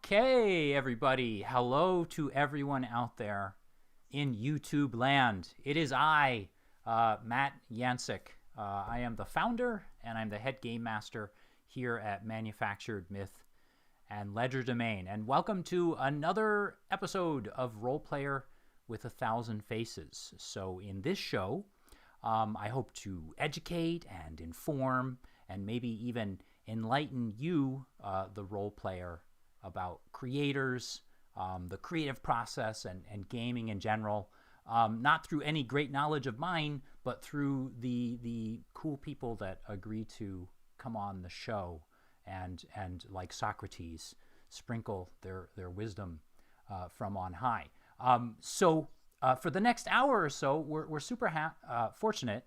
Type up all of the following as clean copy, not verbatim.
Okay, everybody. Hello to everyone out there in YouTube land. It is I, Matt Yancic. I am the founder and I'm the head game master here at Manufactured Myth and Legerdemain. And welcome to another episode of Roleplayer with 1,000 Faces. So in this show, I hope to educate and inform and maybe even enlighten you, the role player, about creators, the creative process, and gaming in general. Not through any great knowledge of mine, but through the cool people that agree to come on the show and like Socrates, sprinkle their wisdom from on high. So for the next hour or so, we're super fortunate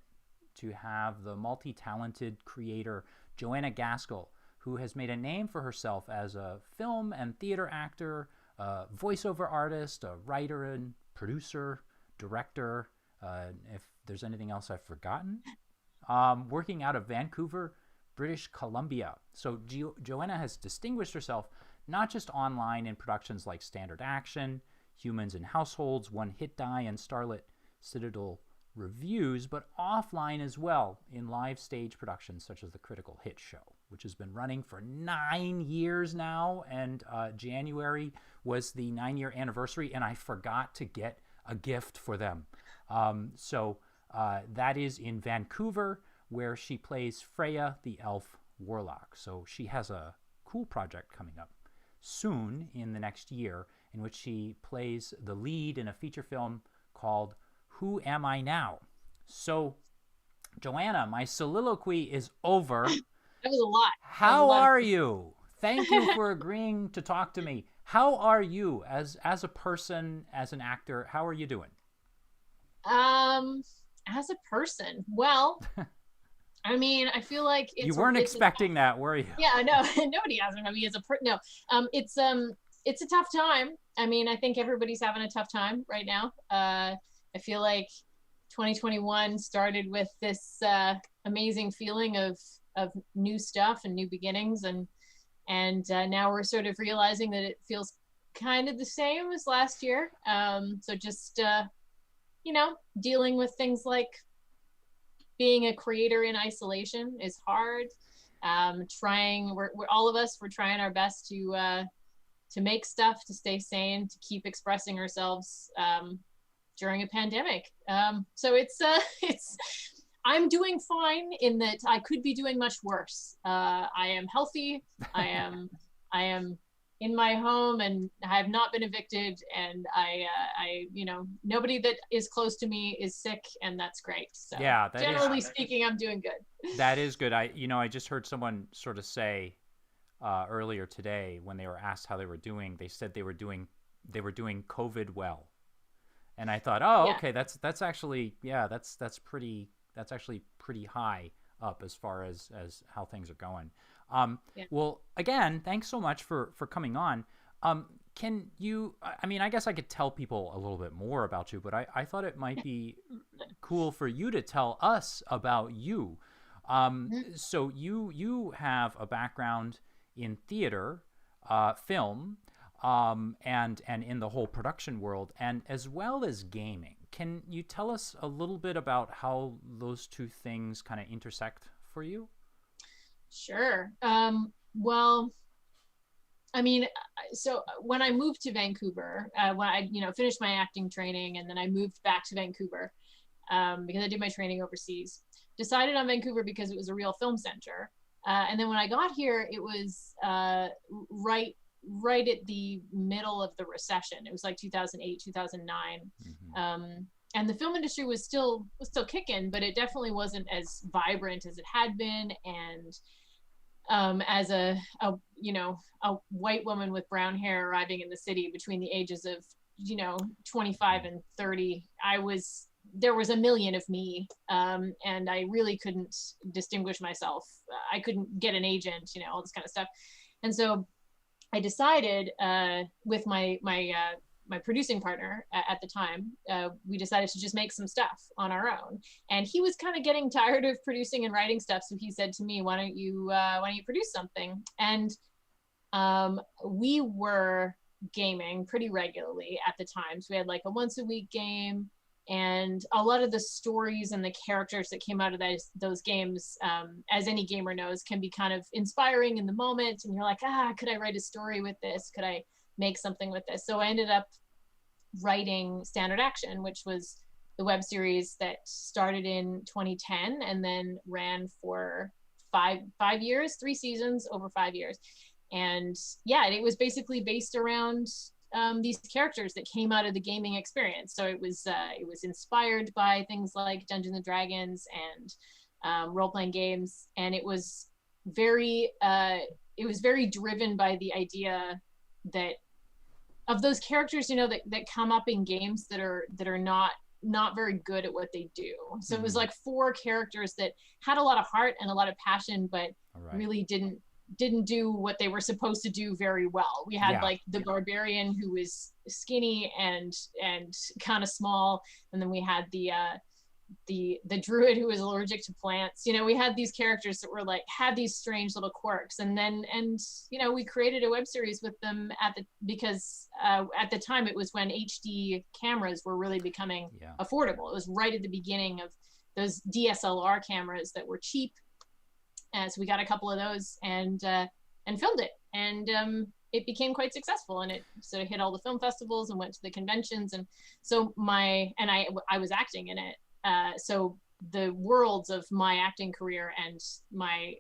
to have the multi-talented creator Joanna Gaskell, who has made a name for herself as a film and theater actor, a voiceover artist, a writer and producer, director, if there's anything else I've forgotten, working out of Vancouver, British Columbia. So Joanna has distinguished herself not just online in productions like Standard Action, Humans in Households, One Hit Die, and Starlit Citadel reviews, but offline as well in live stage productions such as the Critical Hit Show, which has been running for 9 years now, and January was the 9-year anniversary, and I forgot to get a gift for them. So that is in Vancouver, where she plays Freya, the elf warlock. So she has a cool project coming up soon in the next year in which she plays the lead in a feature film called Who Am I Now? So, Joanna, my soliloquy is over. That was a lot. How are you? Thank you for agreeing to talk to me. How are you as a person, as an actor? How are you doing? As a person, well, I mean, I feel like you weren't expecting that, were you? Yeah, no, nobody has. I mean, no, it's a tough time. I mean, I think everybody's having a tough time right now. I feel like 2021 started with this amazing feeling of new stuff and new beginnings, and now we're sort of realizing that it feels kind of the same as last year. So just dealing with things like being a creator in isolation is hard. We're all of us, we're trying our best to make stuff, to stay sane, to keep expressing ourselves during a pandemic. So it's I'm doing fine in that I could be doing much worse. I am healthy. I am in my home, and I have not been evicted, and I nobody that is close to me is sick, and that's great. So yeah, generally speaking, I'm doing good. That is good. I just heard someone sort of say earlier today, when they were asked how they were doing, they said they were doing COVID well. And I thought, oh, okay, that's actually, that's actually pretty high up as far as how things are going. Well, again, thanks so much for coming on. Can you, I mean, I guess I could tell people a little bit more about you, but I thought it might be cool for you to tell us about you. So you have a background in theater, film, and in the whole production world, and as well as gaming. Can you tell us a little bit about how those two things kind of intersect for you? Sure. Well, I mean, so when I moved to Vancouver, when I finished my acting training, and then I moved back to Vancouver because I did my training overseas. Decided on Vancouver because it was a real film center. And then when I got here, it was right at the middle of the recession. It was like 2008, 2009. Mm-hmm. And the film industry was still kicking, but it definitely wasn't as vibrant as it had been. And as a white woman with brown hair arriving in the city between the ages of 25 and 30, there was a million of me, and I really couldn't distinguish myself. I couldn't get an agent, all this kind of stuff. And so I decided with my producing partner at the time, we decided to just make some stuff on our own. And he was kind of getting tired of producing and writing stuff, so he said to me, "Why don't you produce something?" And We were gaming pretty regularly at the time. So we had like a once a week game, and a lot of the stories and the characters that came out of those games, as any gamer knows, can be kind of inspiring in the moment. And you're like, could I write a story with this? Could I make something with this? So I ended up writing Standard Action, which was the web series that started in 2010 and then ran for five years, 3 seasons over 5 years. And yeah, it was basically based around these characters that came out of the gaming experience. So it was inspired by things like Dungeons and Dragons and role-playing games, and it was very driven by the idea that of those characters, that come up in games that are not very good at what they do. So it was like 4 characters that had a lot of heart and a lot of passion, but really didn't do what they were supposed to do very well. We had like the barbarian who was skinny and kind of small, and then we had the druid who was allergic to plants. We had these characters that were like had these strange little quirks, and we created a web series with them because at the time it was when HD cameras were really becoming affordable. It was right at the beginning of those DSLR cameras that were cheap. So we got a couple of those and filmed it, and it became quite successful, and it sort of hit all the film festivals and went to the conventions. And so I was acting in it. So the worlds of my acting career and my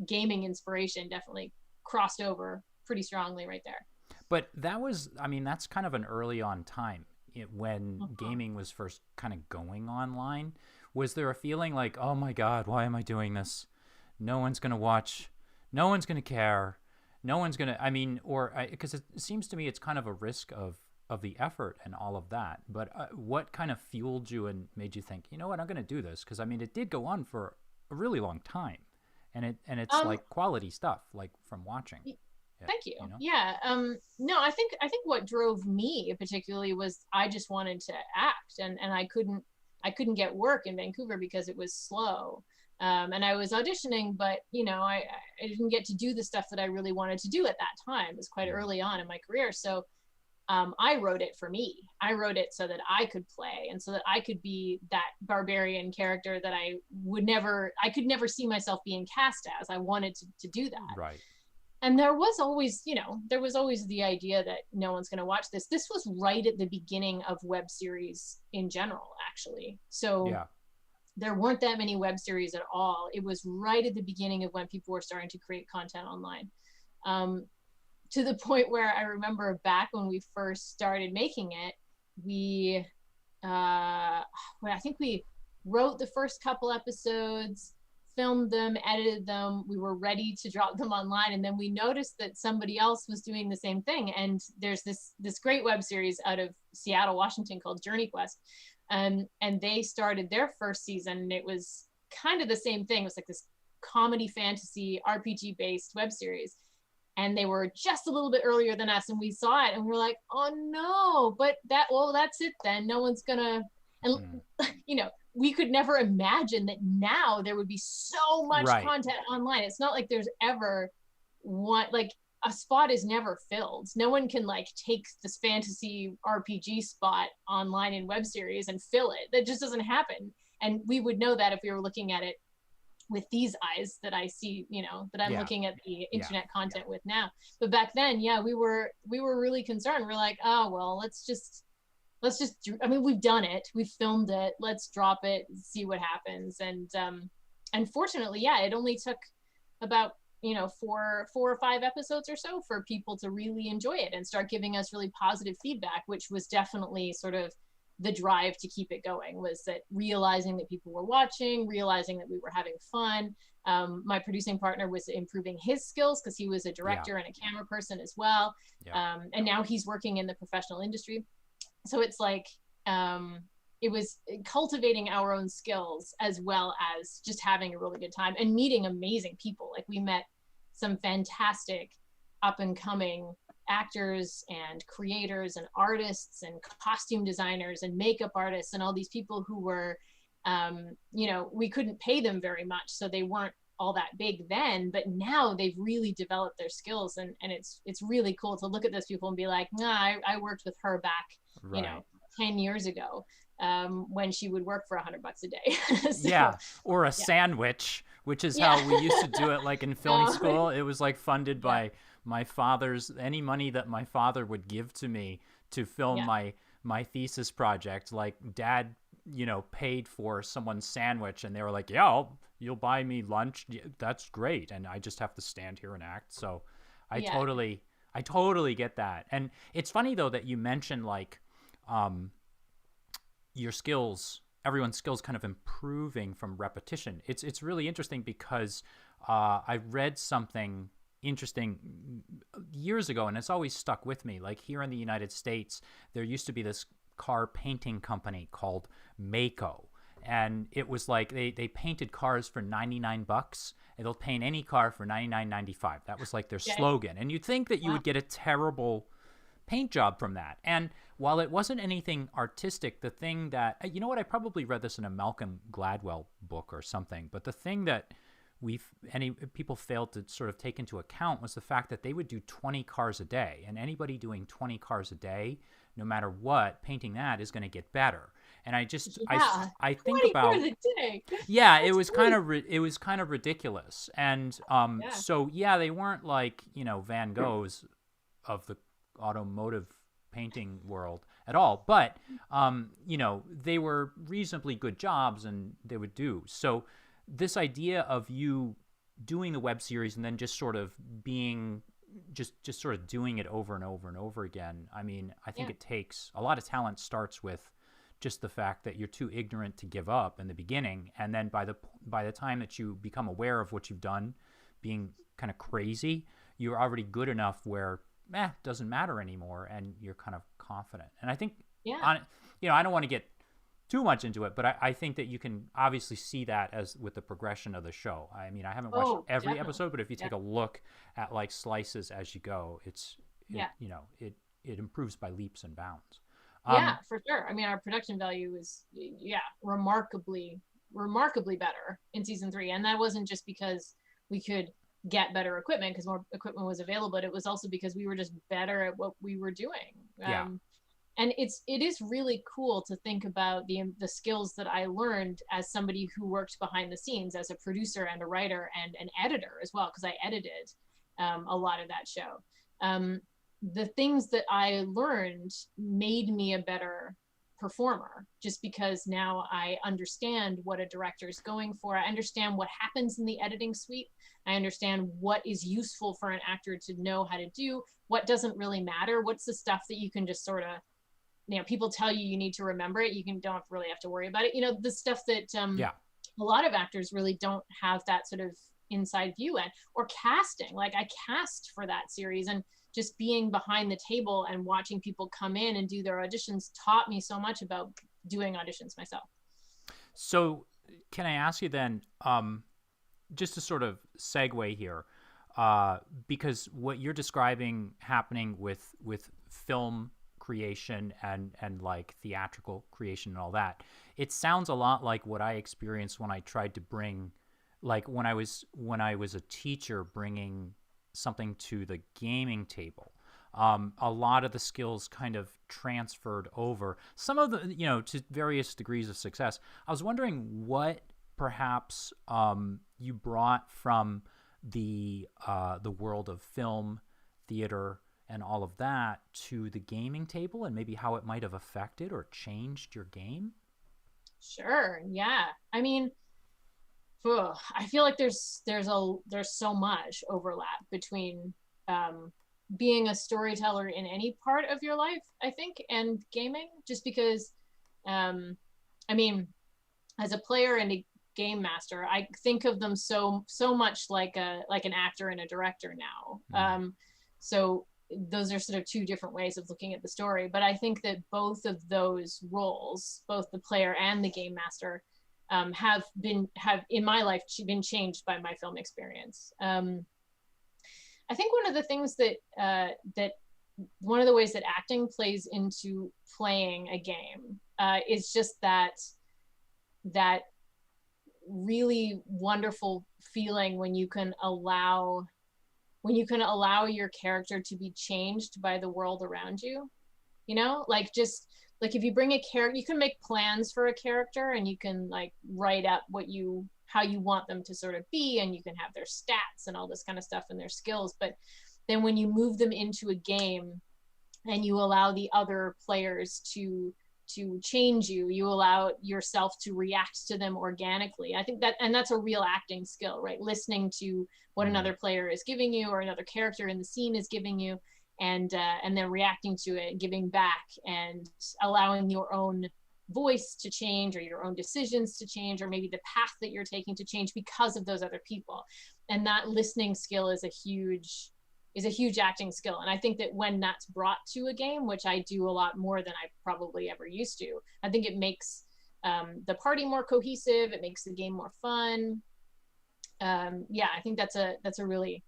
gaming inspiration definitely crossed over pretty strongly right there. But that's kind of an early on time when gaming was first kind of going online. Was there a feeling like, oh my God, why am I doing this? No one's going to watch. No one's going to care. No one's going to, because it seems to me it's kind of a risk of the effort and all of that. But what kind of fueled you and made you think, you know what, I'm going to do this? Because it did go on for a really long time, and it's like quality stuff, like from watching. Thank you. Yeah. No, I think what drove me particularly was I just wanted to act, and I couldn't get work in Vancouver because it was slow. And I was auditioning, but I didn't get to do the stuff that I really wanted to do at that time. It was quite early on in my career. So I wrote it for me. I wrote it so that I could play, and so that I could be that barbarian character that I could never see myself being cast as. I wanted to do that. Right. And there was always the idea that no one's going to watch this. This was right at the beginning of web series in general, actually. So there weren't that many web series at all. It was right at the beginning of when people were starting to create content online. To the point where I remember back when we first started making it, I think we wrote the first couple episodes, filmed them, edited them. We were ready to drop them online, and then we noticed that somebody else was doing the same thing. And there's this great web series out of Seattle, Washington called Journey Quest, and they started their first season, and it was kind of the same thing. It was like this comedy fantasy RPG based web series, and they were just a little bit earlier than us, and we saw it and we were like, oh no, but that's it then. No one's gonna, and we could never imagine that now there would be so much content online. It's not like there's ever one, like a spot is never filled. No one can like take this fantasy RPG spot online in web series and fill it. That just doesn't happen. And we would know that if we were looking at it with these eyes that I see, that I'm looking at the internet content with now. But back then, we were really concerned. We're like, oh, well, let's just, we've done it. We've filmed it. Let's drop it, see what happens. And fortunately, it only took about, 4 or 5 episodes or so for people to really enjoy it and start giving us really positive feedback, which was definitely sort of the drive to keep it going, was that realizing that people were watching, realizing that we were having fun. My producing partner was improving his skills because he was a director and a camera person as well. And now he's working in the professional industry. So it's like, it was cultivating our own skills as well as just having a really good time and meeting amazing people. Like we met some fantastic up and coming actors and creators and artists and costume designers and makeup artists and all these people who were, we couldn't pay them very much. So they weren't all that big then, but now they've really developed their skills, and it's really cool to look at those people and be like, nah, I worked with her back, Right. you know, 10 years ago, when she would work for $100 a day. So, Yeah, or a sandwich, which is how we used to do it, like in film school. It was like funded by my father's, any money that my father would give to me to film my thesis project. Like dad, you know, paid for someone's sandwich, and they were like, yeah, you'll buy me lunch. Yeah, that's great. And I just have to stand here and act. So I totally get that. And it's funny though that you mentioned like, your skills, everyone's skills kind of improving from repetition. It's really interesting because I read something interesting years ago, and it's always stuck with me. Like here in the United States, there used to be this car painting company called Mako. And it was like they painted cars for $99, and they'll paint any car for $99.95. That was like their slogan. And you'd think that you would get a terrible paint job from that. And while it wasn't anything artistic, the thing that, you know what, I probably read this in a Malcolm Gladwell book or something, but the thing that people failed to sort of take into account was the fact that they would do 20 cars a day, and anybody doing 20 cars a day, no matter what, painting that is going to get better. And I just, I think about, it was kind of ridiculous. And so they weren't like, you know, Van Goghs of the automotive painting world at all, but you know, they were reasonably good jobs, and they would do. So this idea of you doing the web series and then just sort of being just sort of doing it over and over and over again, I mean, I think it takes a lot of talent. Starts with just the fact that you're too ignorant to give up in the beginning, and then by the time that you become aware of what you've done being kind of crazy, you're already good enough where doesn't matter anymore, and you're kind of confident. And I think you know, I don't want to get too much into it, but I think that you can obviously see that as with the progression of the show. I mean, I haven't watched every episode, but if you take a look at like slices as you go, you know, it improves by leaps and bounds. For sure. I mean, our production value is remarkably better in season 3, and that wasn't just because we could get better equipment because more equipment was available, but it was also because we were just better at what we were doing. And it is really cool to think about the skills that I learned as somebody who worked behind the scenes as a producer and a writer and an editor as well, because I edited a lot of that show. The things that I learned made me a better performer, just because now I understand what a director is going for. I understand what happens in the editing suite. I understand what is useful for an actor to know how to do, what doesn't really matter, what's the stuff that you can just sort of, you know, people tell you need to remember it, don't really have to worry about it. You know, the stuff that a lot of actors really don't have that sort of inside view at. Or casting, like I cast for that series, and just being behind the table and watching people come in and do their auditions taught me so much about doing auditions myself. So can I ask you then, just to sort of segue here, because what you're describing happening with film creation and like theatrical creation and all that, it sounds a lot like what I experienced when I tried to bring, like when I was a teacher, bringing something to the gaming table. A lot of the skills kind of transferred over, some of the, you know, to various degrees of success. I was wondering what perhaps you brought from the world of film, theater, and all of that to the gaming table, and maybe how it might have affected or changed your game. Sure. Yeah. I mean, I feel like there's so much overlap between being a storyteller in any part of your life, I think, and gaming, just because I mean, as a player and a game master, I think of them so much like an actor and a director now. So those are sort of two different ways of looking at the story, but I think that both of those roles, both the player and the game master, have in my life been changed by my film experience. I think one of the things that one of the ways that acting plays into playing a game is just that really wonderful feeling when you can allow your character to be changed by the world around you. You know, like, just like if you bring a character, you can make plans for a character and you can like write up how you want them to sort of be, and you can have their stats and all this kind of stuff and their skills. But then when you move them into a game and you allow the other players to change you allow yourself to react to them organically. I think that, and that's a real acting skill, right? Listening to what another player is giving you, or another character in the scene is giving you, and then reacting to it, giving back, and allowing your own voice to change, or your own decisions to change, or maybe the path that you're taking to change because of those other people. And that listening skill is a huge acting skill. And I think that when that's brought to a game, which I do a lot more than I probably ever used to, I think it makes the party more cohesive. It makes the game more fun. I think that's a really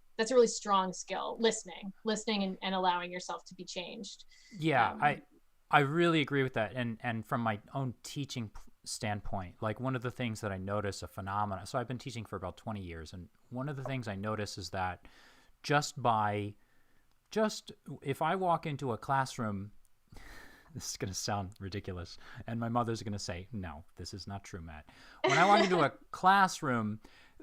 strong skill, listening and allowing yourself to be changed. I really agree with that. And from my own teaching standpoint, like, one of the things that I notice a phenomenon, so I've been teaching for about 20 years, and one of the things I notice is that just if I walk into a classroom, this is going to sound ridiculous, and my mother's going to say, no, this is not true, Matt. When I walk into a classroom,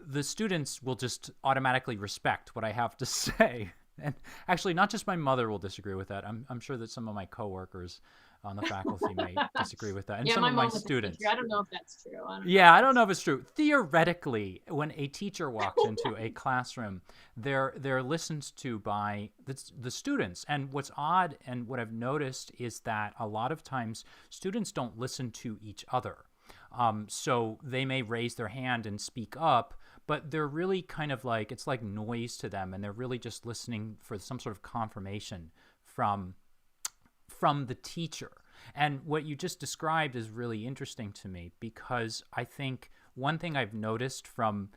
the students will just automatically respect what I have to say. And actually, not just my mother will disagree with that. I'm sure that some of my coworkers on the faculty may disagree with that, and some of my students. I don't know if that's true. I don't know if it's true. Theoretically, when a teacher walks into a classroom, they're listened to by the students. And what's odd, and what I've noticed, is that a lot of times students don't listen to each other. So they may raise their hand and speak up, but they're really kind of like, it's like noise to them, and they're really just listening for some sort of confirmation from the teacher. And what you just described is really interesting to me, because I think one thing I've noticed from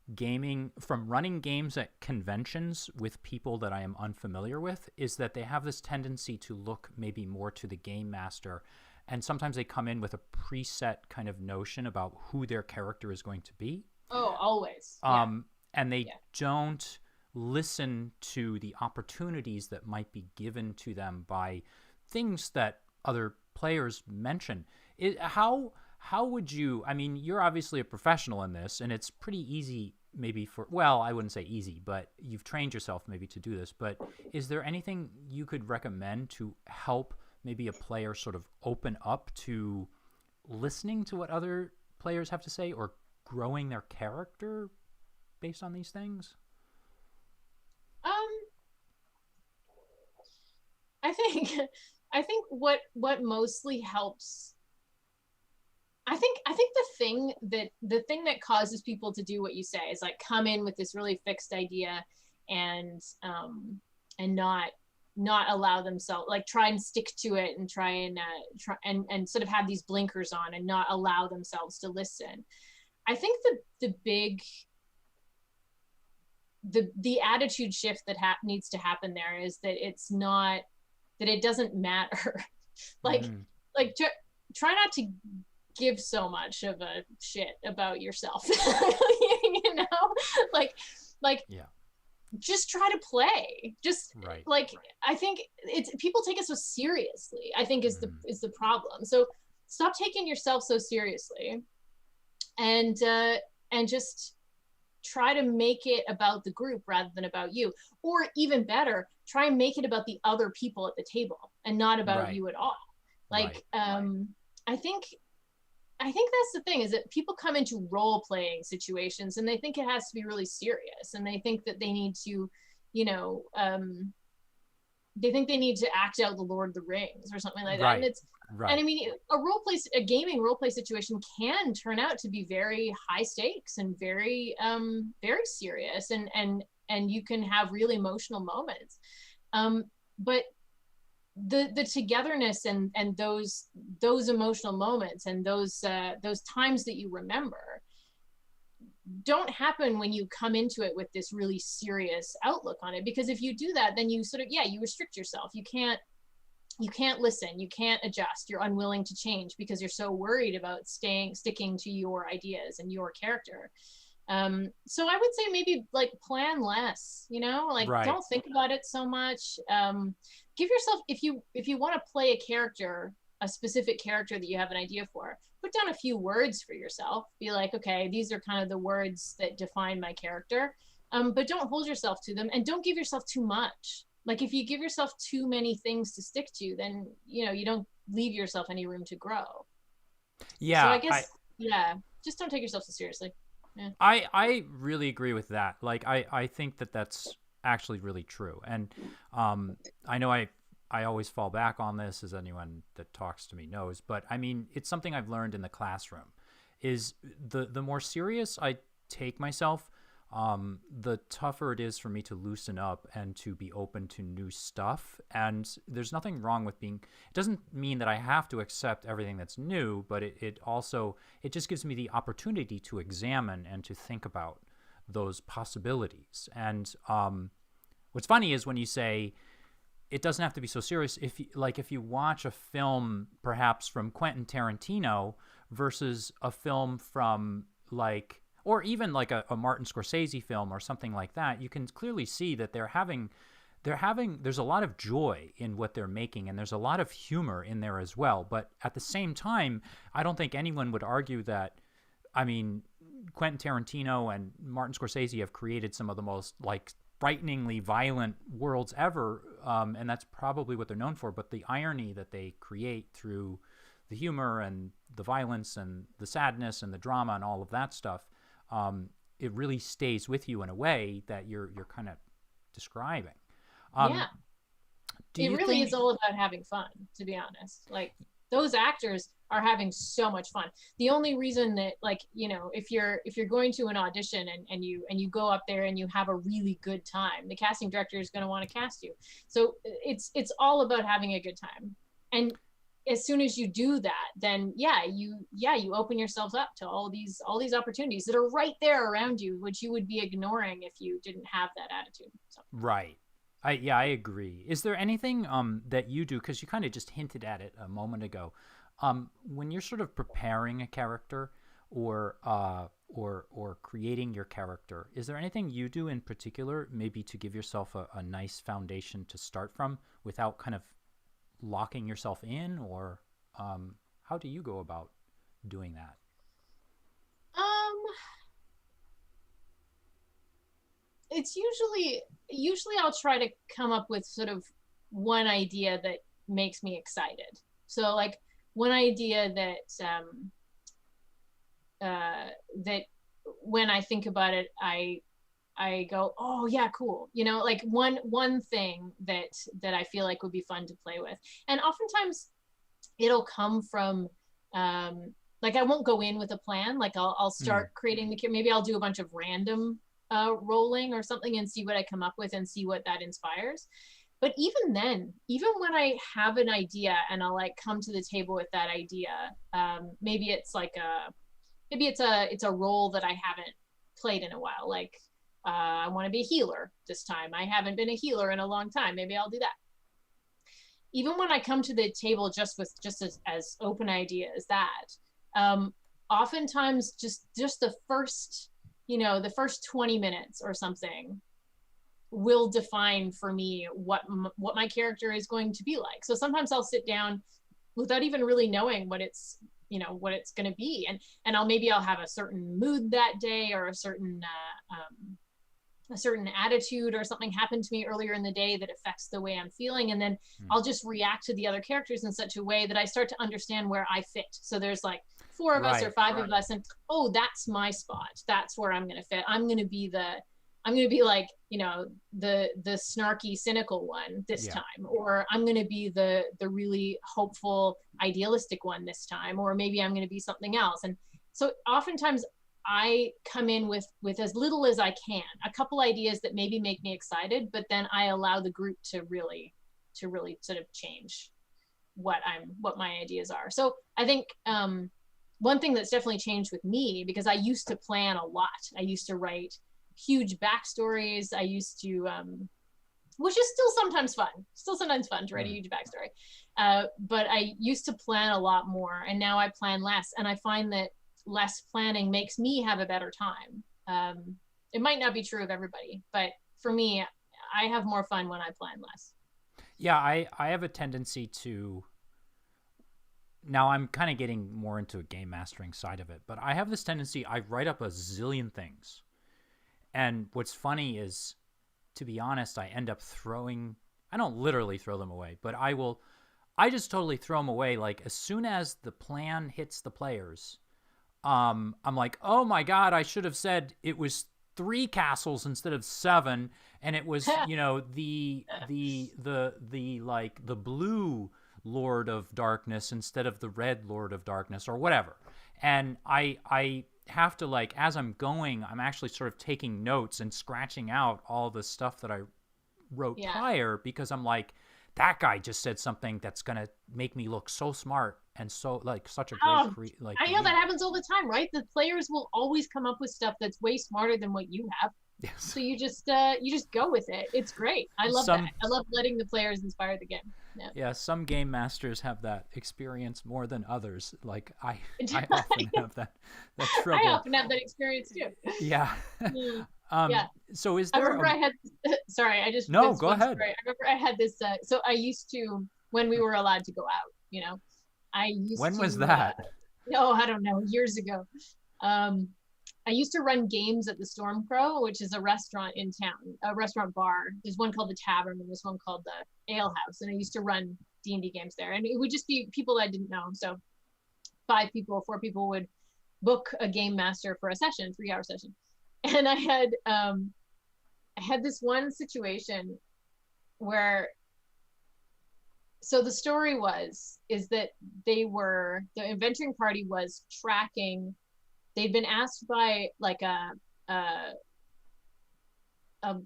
running games at conventions with people that I am unfamiliar with, is that they have this tendency to look maybe more to the game master, and sometimes they come in with a preset kind of notion about who their character is going to be. Oh, always. And they don't listen to the opportunities that might be given to them by things that other players mention. How would you, I mean, you're obviously a professional in this, and it's pretty easy maybe I wouldn't say easy, but you've trained yourself maybe to do this, but is there anything you could recommend to help maybe a player sort of open up to listening to what other players have to say, or growing their character based on these things? I think what mostly helps, I think the thing that causes people to do what you say is like come in with this really fixed idea and not allow themselves, like, try and stick to it and try and sort of have these blinkers on and not allow themselves to listen. I think the attitude shift that needs to happen there is that it's not, that it doesn't matter. Try not to give so much of a shit about yourself. You know, just try to play. Just right. I think it's, people take it so seriously, I think is the problem. So stop taking yourself so seriously, and just try to make it about the group rather than about you. Or even better, try and make it about the other people at the table and not about you at all. I think that's the thing, is that people come into role-playing situations and they think it has to be really serious, and they think that they need to, they think they need to act out the Lord of the Rings or something like that. And it's, and I mean, a gaming role play situation can turn out to be very high stakes and very, very serious, and you can have really emotional moments. But the togetherness and those emotional moments and those times that you remember don't happen when you come into it with this really serious outlook on it. Because if you do that, then you sort of, you restrict yourself. You can't you can't listen, you can't adjust, you're unwilling to change because you're so worried about sticking to your ideas and your character. So I would say maybe like plan less, you know, like Right. don't think about it so much. Give yourself, if you want to play a character, a specific character that you have an idea for, put down a few words for yourself. Be like, okay, these are kind of the words that define my character. But don't hold yourself to them, and don't give yourself too much. Like if you give yourself too many things to stick to, then you don't leave yourself any room to grow. So I Yeah, guess, yeah, just don't take yourself so seriously. Yeah. I really agree with that. Like I think that that's actually really true. And I know I always fall back on this, as anyone that talks to me knows, but I mean, it's something I've learned in the classroom is the more serious I take myself, the tougher it is for me to loosen up and to be open to new stuff. And there's nothing wrong with being, it doesn't mean that I have to accept everything that's new, but it also, it just gives me the opportunity to examine and to think about those possibilities. And what's funny is when you say, it doesn't have to be so serious. If you watch a film perhaps from Quentin Tarantino versus a film from like, or even like a Martin Scorsese film or something like that, you can clearly see that there's a lot of joy in what they're making, and there's a lot of humor in there as well. But at the same time, I don't think anyone would argue that, I mean, Quentin Tarantino and Martin Scorsese have created some of the most like frighteningly violent worlds ever, and that's probably what they're known for. But the irony that they create through the humor and the violence and the sadness and the drama and all of that stuff, it really stays with you in a way that you're kind of describing. Yeah, Do it you really think? is all about having fun, to be honest. Like those actors are having so much fun. The only reason that, like, if you're going to an audition and you go up there and you have a really good time, the casting director is going to want to cast you. So it's all about having a good time. And as soon as you do that, then you open yourself up to all these opportunities that are right there around you, which you would be ignoring if you didn't have that attitude. So. Right. I agree. Is there anything that you do, because you kind of just hinted at it a moment ago, when you're sort of preparing a character or creating your character, is there anything you do in particular, maybe to give yourself a nice foundation to start from without kind of locking yourself in, or how do you go about doing that? It's usually I'll try to come up with sort of one idea that makes me excited. So like one idea that when I think about it, I go, oh yeah, cool. Like one thing that I feel like would be fun to play with. And oftentimes it'll come from like I won't go in with a plan. Like I'll start creating maybe I'll do a bunch of random rolling or something and see what I come up with and see what that inspires. But even then, even when I have an idea and I'll like come to the table with that idea, maybe it's a role that I haven't played in a while. Like I want to be a healer this time. I haven't been a healer in a long time. Maybe I'll do that. Even when I come to the table just as open idea as that, oftentimes just the first 20 minutes or something will define for me what my character is going to be like. So sometimes I'll sit down without even really knowing what it's going to be, and I'll have a certain mood that day, or a certain attitude, or something happened to me earlier in the day that affects the way I'm feeling, and then I'll just react to the other characters in such a way that I start to understand where I fit. So there's like 4 of us or 5 of us, and that's my spot. That's where I'm going to fit. I'm going to be like, the snarky, cynical one this time, or I'm going to be the really hopeful, idealistic one this time, or maybe I'm going to be something else. And so oftentimes I come in with as little as I can, a couple ideas that maybe make me excited, but then I allow the group to really sort of change what my ideas are. So I think one thing that's definitely changed with me, because I used to plan a lot. I used to write huge backstories. I used to which is still sometimes fun to write a huge backstory. But I used to plan a lot more, and now I plan less, and I find that less planning makes me have a better time. It might not be true of everybody, but for me, I have more fun when I plan less. Yeah, I have a tendency to, now I'm kind of getting more into a game mastering side of it, but I have this tendency, I write up a zillion things. And what's funny is, to be honest, I end up I don't literally throw them away, but I just totally throw them away. Like, as soon as the plan hits the players, I'm like, oh my God, I should have said it was 3 castles instead of 7. And it was, like the blue Lord of Darkness instead of the red Lord of Darkness or whatever. And I have to, like, as I'm going, I'm actually sort of taking notes and scratching out all the stuff that I wrote prior, because I'm like, that guy just said something that's going to make me look so smart and so, like, such a great I know that happens all the time, right? The players will always come up with stuff that's way smarter than what you have. Yes. So you just go with it. It's great. I love that. I love letting the players inspire the game. Yeah, some game masters have that experience more than others. Like I often have that trouble. I often have that experience too. Yeah. Yeah. So is there? I remember I had. Sorry, I just. No, go ahead. Story. I remember I had this. So I used to, when we were allowed to go out, I used to. When was that? No, I don't know. Years ago. I used to run games at the Storm Crow, which is a restaurant in town, a restaurant bar. There's one called the Tavern and there's one called the Ale House. And I used to run D&D games there. And it would just be people I didn't know. So 4 people would book a game master for a session, 3-hour session. And I had this one situation where, so the story is that the adventuring party was tracking. They'd been asked by like a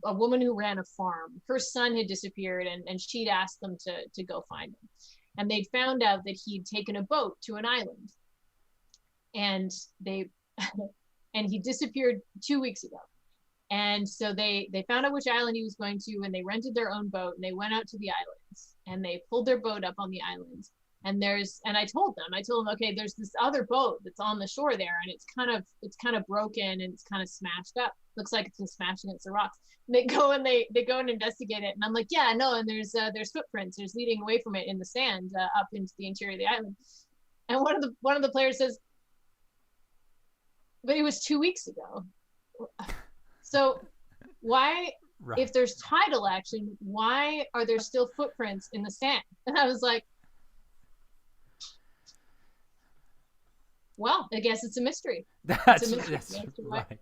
woman who ran a farm. Her son had disappeared, and she'd asked them to go find him. And they'd found out that he'd taken a boat to an island, and he disappeared 2 weeks ago. And so they found out which island he was going to, and they rented their own boat, and they went out to the islands, and they pulled their boat up on the islands. And I told them, okay, there's this other boat that's on the shore there, and it's kind of broken and it's kind of smashed up. Looks like it's been smashed against the rocks. And they go and investigate it, and I'm like, yeah, no, and there's footprints. There's leading away from it in the sand up into the interior of the island. And one of the players says, but it was 2 weeks ago. So why, right, if there's tidal action, why are there still footprints in the sand? And I was like, well, I guess it's a mystery. That's right. And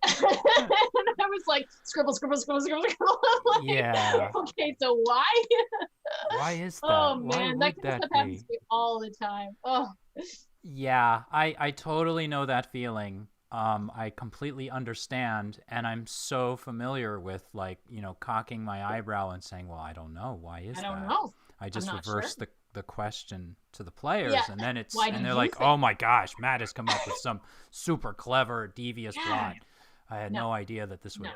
I was like, scribble. Like, yeah. Okay, so why? Why is that? Oh man, that kind of stuff happens to me all the time. Oh. Yeah, I totally know that feeling. I completely understand, and I'm so familiar with, like, cocking my eyebrow and saying, well, I don't know. Why is that? I don't know. I just reverse the question to the players, and then they're like, oh my gosh, Matt has come up with some super clever, devious plot. I had no idea that this would.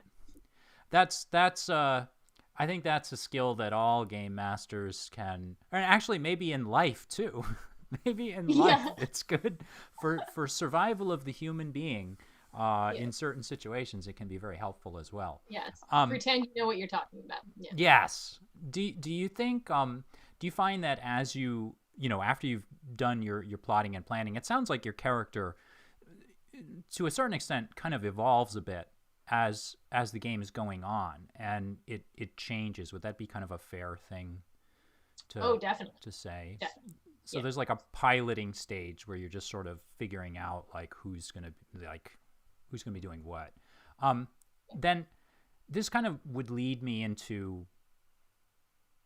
That's I think that's a skill that all game masters can, and actually maybe in life too. Maybe in life it's good for survival of the human being. In certain situations, it can be very helpful as well. Yes. Pretend you know what you're talking about. Yeah. Yes. Do you think do you find that as after you've done your plotting and planning, it sounds like your character, to a certain extent, kind of evolves a bit as the game is going on, and it changes? Would that be kind of a fair thing definitely to say? Definitely. So there's like a piloting stage where you're just sort of figuring out like who's gonna be doing what. Then this kind of would lead me into,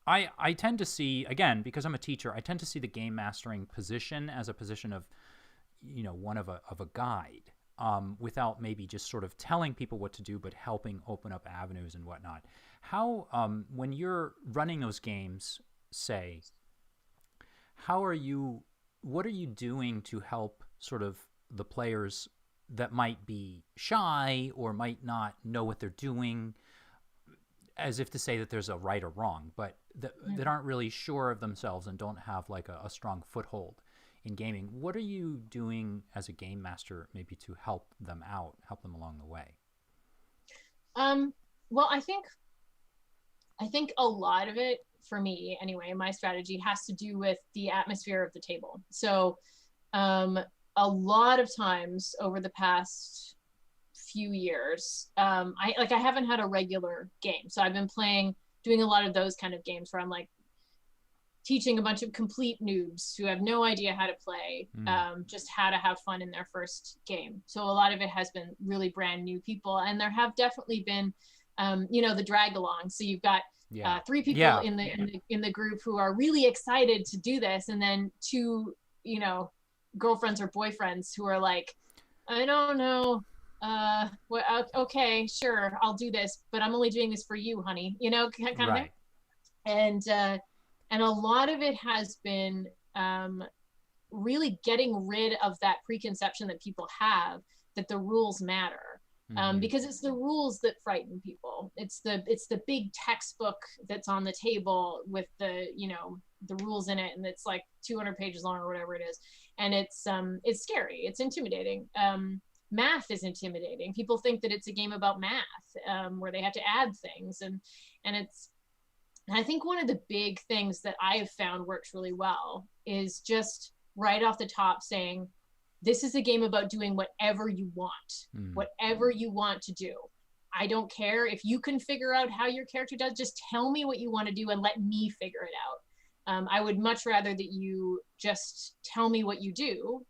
I tend to see, again, because I'm a teacher, I tend to see the game mastering position as a position of, one of a guide, without maybe just sort of telling people what to do, but helping open up avenues and whatnot. How, when you're running those games, say, what are you doing to help sort of the players that might be shy or might not know what they're doing? as if to say that there's a right or wrong, but that aren't really sure of themselves and don't have like a strong foothold in gaming. What are you doing as a game master maybe to help them out, help them along the way? Well, I think a lot of it, for me anyway, my strategy has to do with the atmosphere of the table. So a lot of times over the past few years, I haven't had a regular game. So I've been doing a lot of those kind of games where I'm like teaching a bunch of complete noobs who have no idea how to play, just how to have fun in their first game. So a lot of it has been really brand new people, and there have definitely been, the drag along. So you've got 3 people in the group who are really excited to do this, and then 2, girlfriends or boyfriends who are like, I don't know, okay, sure, I'll do this, but I'm only doing this for you, honey, kind of thing. And a lot of it has been really getting rid of that preconception that people have that the rules matter. Because it's the rules that frighten people. It's the big textbook that's on the table with the rules in it, and it's like 200 pages long or whatever it is, and it's scary, it's intimidating. Math is intimidating. People think that it's a game about math, where they have to add things, and I think one of the big things that I have found works really well is just right off the top saying, this is a game about doing whatever you want, whatever you want to do. I don't care if you can figure out how your character does, just tell me what you want to do and let me figure it out. I would much rather that you just tell me what you do,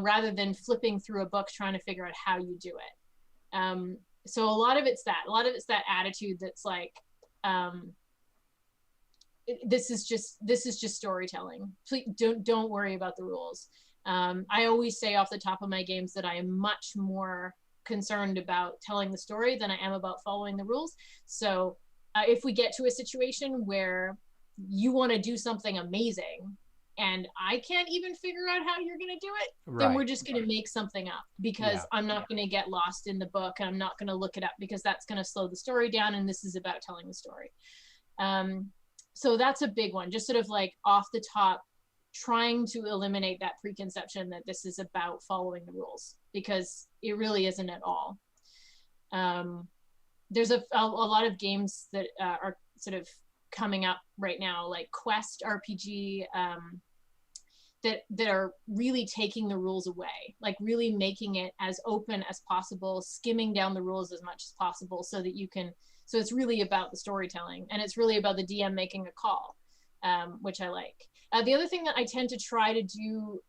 rather than flipping through a book trying to figure out how you do it. So a lot of it's that attitude that's like, this is just storytelling. Please don't worry about the rules. I always say off the top of my games that I am much more concerned about telling the story than I am about following the rules. So if we get to a situation where you want to do something amazing and I can't even figure out how you're going to do it, then we're just going to make something up, because I'm not going to get lost in the book, and I'm not going to look it up, because that's going to slow the story down, and this is about telling the story. So that's a big one, just sort of like off the top, trying to eliminate that preconception that this is about following the rules, because it really isn't at all. There's a lot of games that are sort of coming up right now, like Quest RPG, that are really taking the rules away, like really making it as open as possible, skimming down the rules as much as possible, so that so it's really about the storytelling, and it's really about the DM making a call, which I like. The other thing that I tend to try to do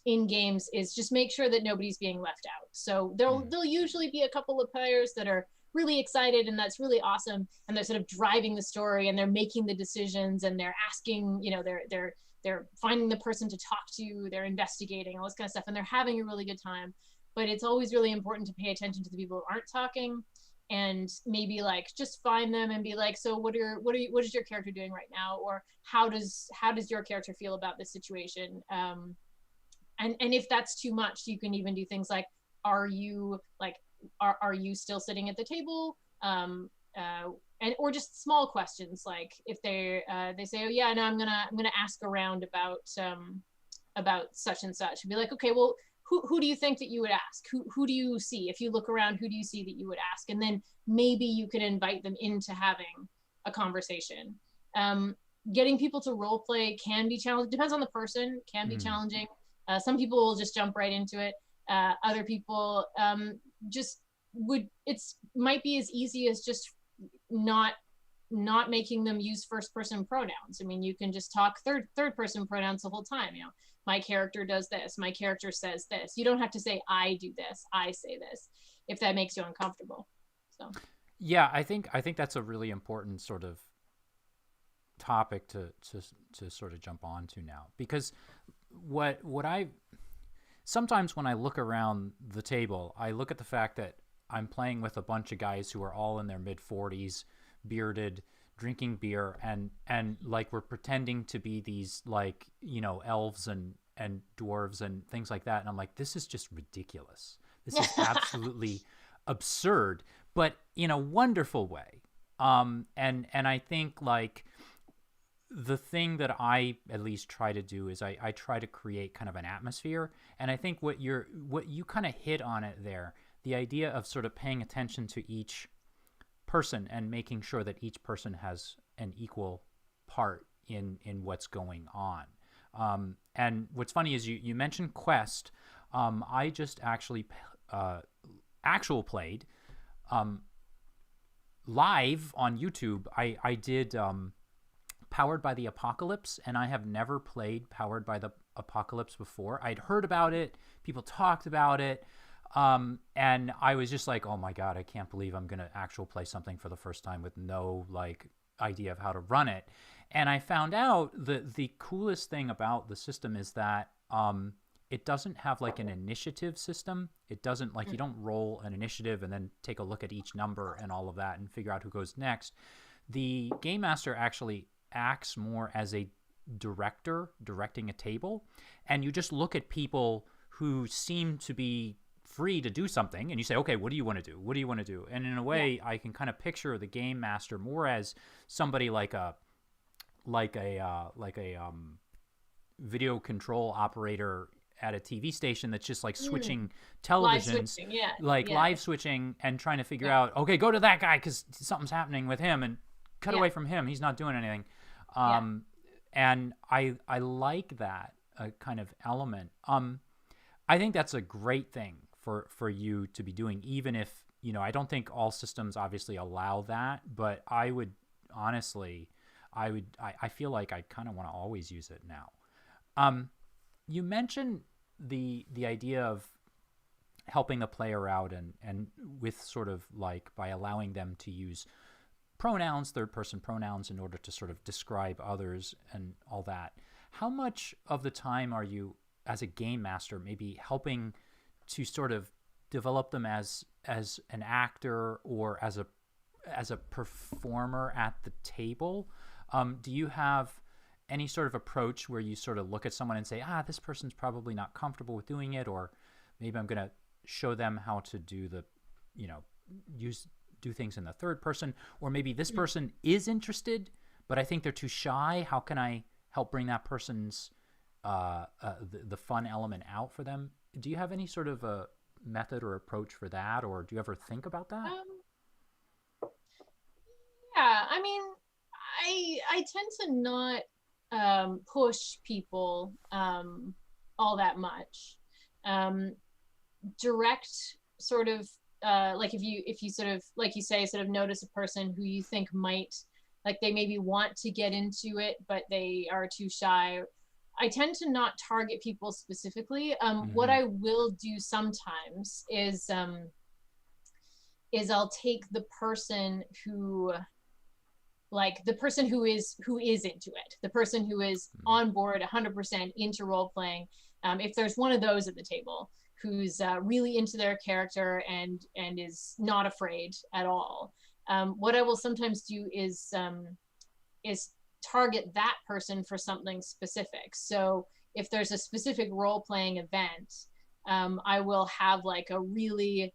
in games is just make sure that nobody's being left out. So there'll usually be a couple of players that are really excited, and that's really awesome, and they're sort of driving the story, and they're making the decisions, and they're asking, they're finding the person to talk to, they're investigating, all this kind of stuff, and they're having a really good time. But it's always really important to pay attention to the people who aren't talking, and maybe like just find them and be like, so what is your character doing right now, or how does your character feel about this situation? And if that's too much, you can even do things like, are you still sitting at the table? And or just small questions, like if they say, oh yeah, no, I'm gonna ask around about such and such, and be like, okay, well, who do you think that you would ask? Who do you see? If you look around, who do you see that you would ask? And then maybe you can invite them into having a conversation. Getting people to role play can be challenging. Depends on the person. Can be challenging. Some people will just jump right into it. Other people might be as easy as just not making them use first person pronouns. I mean, you can just talk third person pronouns the whole time. My character does this, my character says this. You don't have to say I do this, I say this, if that makes you uncomfortable. So yeah, I think that's a really important sort of topic to sort of jump onto now, because what I sometimes when I look around the table, I look at the fact that I'm playing with a bunch of guys who are all in their mid-40s, bearded, drinking beer, and like we're pretending to be these like, elves and dwarves and things like that. And I'm like, this is just ridiculous. This is absolutely absurd, but in a wonderful way. And I think like the thing that I at least try to do is I try to create kind of an atmosphere. And I think what you kind of hit on it there, the idea of sort of paying attention to each person and making sure that each person has an equal part in what's going on. And what's funny is you mentioned Quest. I just actually actual played live on YouTube. I did Powered by the Apocalypse, and I have never played Powered by the Apocalypse before. I'd heard about it, people talked about it, and I was just like, oh my god, I can't believe I'm gonna actual play something for the first time with no like idea of how to run it. And I found out that the coolest thing about the system is that it doesn't have like an initiative system. It doesn't like, you don't roll an initiative and then take a look at each number and all of that and figure out who goes next. The game master actually acts more as a director directing a table, and you just look at people who seem to be free to do something, and you say, okay, what do you want to do? What do you want to do? And in a way, I can kind of picture the game master more as somebody like a video control operator at a TV station that's just like switching televisions, live switching and trying to figure out, okay, go to that guy because something's happening with him, and cut away from him. He's not doing anything. And I like that kind of element. I think that's a great thing for you to be doing, even if, I don't think all systems obviously allow that, but I would honestly, I feel like I kind of want to always use it now. You mentioned the idea of helping the player out and with sort of like by allowing them to use pronouns, third-person pronouns, in order to sort of describe others and all that. How much of the time are you, as a game master, maybe helping to sort of develop them as an actor or as a performer at the table? Do you have any sort of approach where you sort of look at someone and say, this person's probably not comfortable with doing it, or maybe I'm going to show them how to do do things in the third person, or maybe this person is interested, but I think they're too shy. How can I help bring that person's the fun element out for them? Do you have any sort of a method or approach for that, or do you ever think about that? Yeah, I mean, I tend to not push people all that much. Direct sort of like if you sort of, like you say, sort of notice a person who you think might, like, they maybe want to get into it but they are too shy. I tend to not target people specifically. What I will do sometimes is I'll take the person who, like, the person who is into it, the person who is on board 100% into role playing. If there's one of those at the table who's really into their character and is not afraid at all, what I will sometimes do is target that person for something specific. So if there's a specific role-playing event, I will have like a really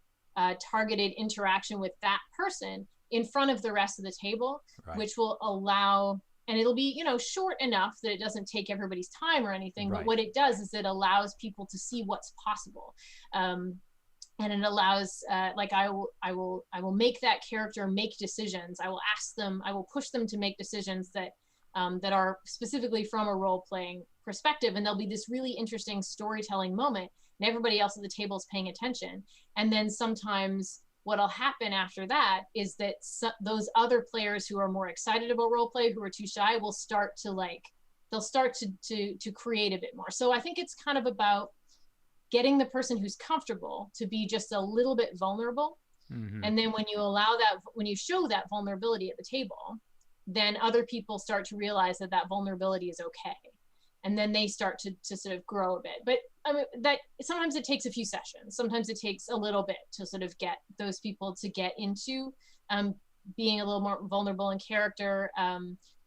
targeted interaction with that person in front of the rest of the table, which will allow, and it'll be, short enough that it doesn't take everybody's time or anything, but what it does is it allows people to see what's possible. And it allows, like, I will make that character make decisions. I will ask them, I will push them to make decisions that that are specifically from a role-playing perspective, and there'll be this really interesting storytelling moment, and everybody else at the table is paying attention. And then sometimes what'll happen after that is that those other players who are more excited about roleplay, who are too shy, will start to they'll start to create a bit more. So I think it's kind of about getting the person who's comfortable to be just a little bit vulnerable. And then when you allow that, when you show that vulnerability at the table, then other people start to realize that vulnerability is okay. And then they start to sort of grow a bit. But I mean, that sometimes it takes a few sessions. Sometimes it takes a little bit to sort of get those people to get into being a little more vulnerable in character,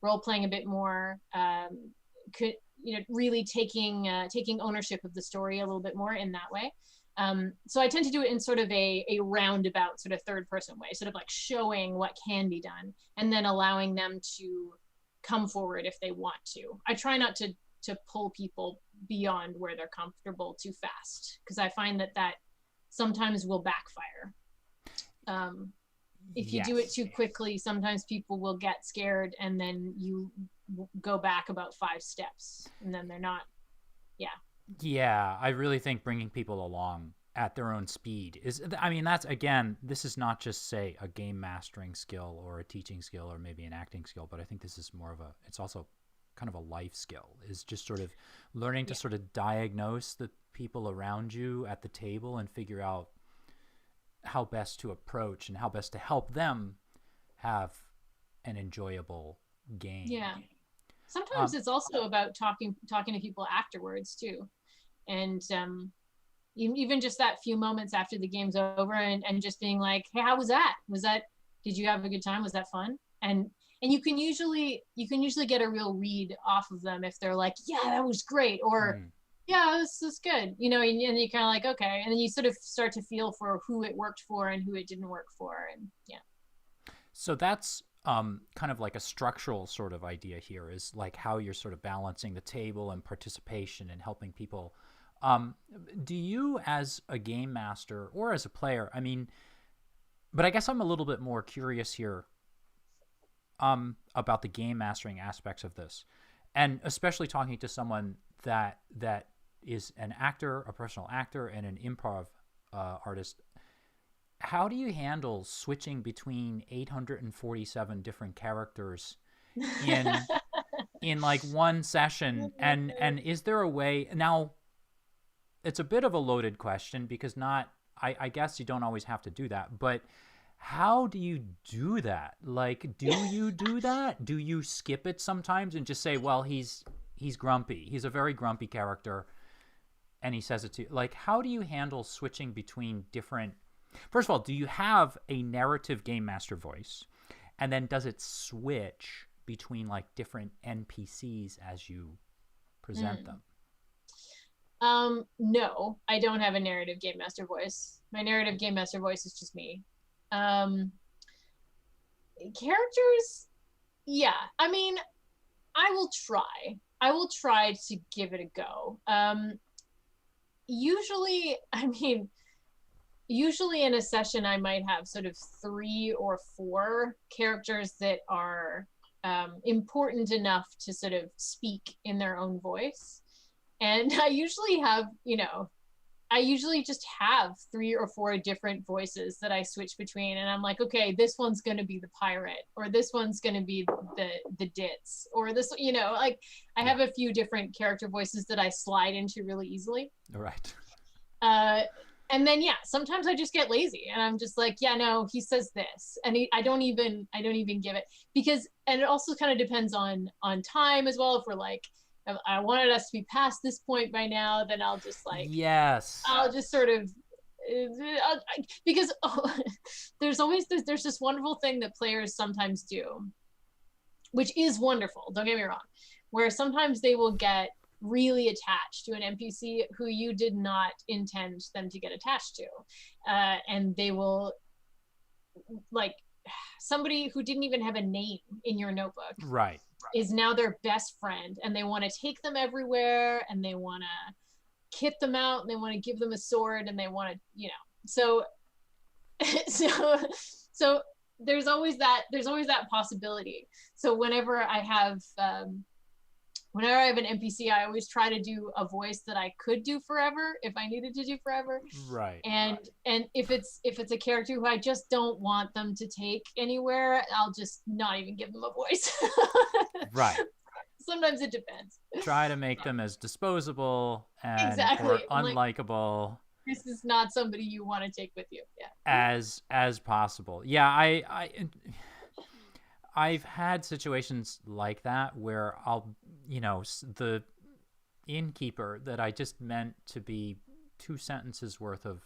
role playing a bit more, really taking ownership of the story a little bit more in that way. So I tend to do it in sort of a roundabout sort of third person way, sort of like showing what can be done and then allowing them to come forward if they want to. I try not to pull people beyond where they're comfortable too fast, because I find that sometimes will backfire. If you do it too quickly, sometimes people will get scared and then you go back about 5 steps and then they're not. Yeah, I really think bringing people along at their own speed is, I mean, that's, again, this is not just, say, a game mastering skill or a teaching skill or maybe an acting skill, but I think this is more of it's also kind of a life skill, is just sort of learning to sort of diagnose the people around you at the table and figure out how best to approach and how best to help them have an enjoyable game. Yeah. Sometimes it's also about talking to people afterwards too. And even just that few moments after the game's over and just being like, hey, how was that? Did you have a good time? Was that fun? And you can usually get a real read off of them if they're like, yeah, that was great, or yeah, this is good, you know, and you kind of like, okay, and then you sort of start to feel for who it worked for and who it didn't work for, and so that's kind of like a structural sort of idea here, is like how you're sort of balancing the table and participation and helping people. Do you, as a game master or as a player, I mean, but I guess I'm a little bit more curious here about the game mastering aspects of this, and especially talking to someone that is an actor, a professional actor, and an improv artist. How do you handle switching between 847 different characters in like one session? And is there a way? Now, it's a bit of a loaded question, because I guess you don't always have to do that, but how do you do that? Like, do you do that? Do you skip it sometimes and just say, well, he's grumpy. He's a very grumpy character, and he says it to you. Like, how do you handle switching between different... First of all, do you have a narrative game master voice? And then does it switch between like different NPCs as you present them? No, I don't have a narrative game master voice. My narrative game master voice is just me. Characters, yeah. I mean, I will try to give it a go. Usually in a session, I might have sort of 3 or 4 characters that are important enough to sort of speak in their own voice. And I usually just have 3 or 4 different voices that I switch between. And I'm like, okay, this one's going to be the pirate, or this one's going to be the ditz, or this, you know, like I have a few different character voices that I slide into really easily. Right. And then, sometimes I just get lazy and I'm just like, yeah, no, he says this. And I don't even give it, because, and it also kind of depends on time as well. If we're like, if I wanted us to be past this point by now, then I'll just like, I'll just sort of, because there's this wonderful thing that players sometimes do, which is wonderful, don't get me wrong, where sometimes they will get really attached to an NPC who you did not intend them to get attached to. And they will, like, somebody who didn't even have a name in your notebook is now their best friend, and they want to take them everywhere, and they want to kit them out, and they want to give them a sword, and they want to, you know, so there's always that possibility. So whenever I have an NPC, I always try to do a voice that I could do forever if I needed to do forever. Right. And if it's a character who I just don't want them to take anywhere, I'll just not even give them a voice. Right. Sometimes it depends. Try to make them as disposable and or unlikable. Like, this is not somebody you want to take with you. Yeah. As possible. Yeah, I've had situations like that where I'll, you know, the innkeeper that I just meant to be 2 sentences worth of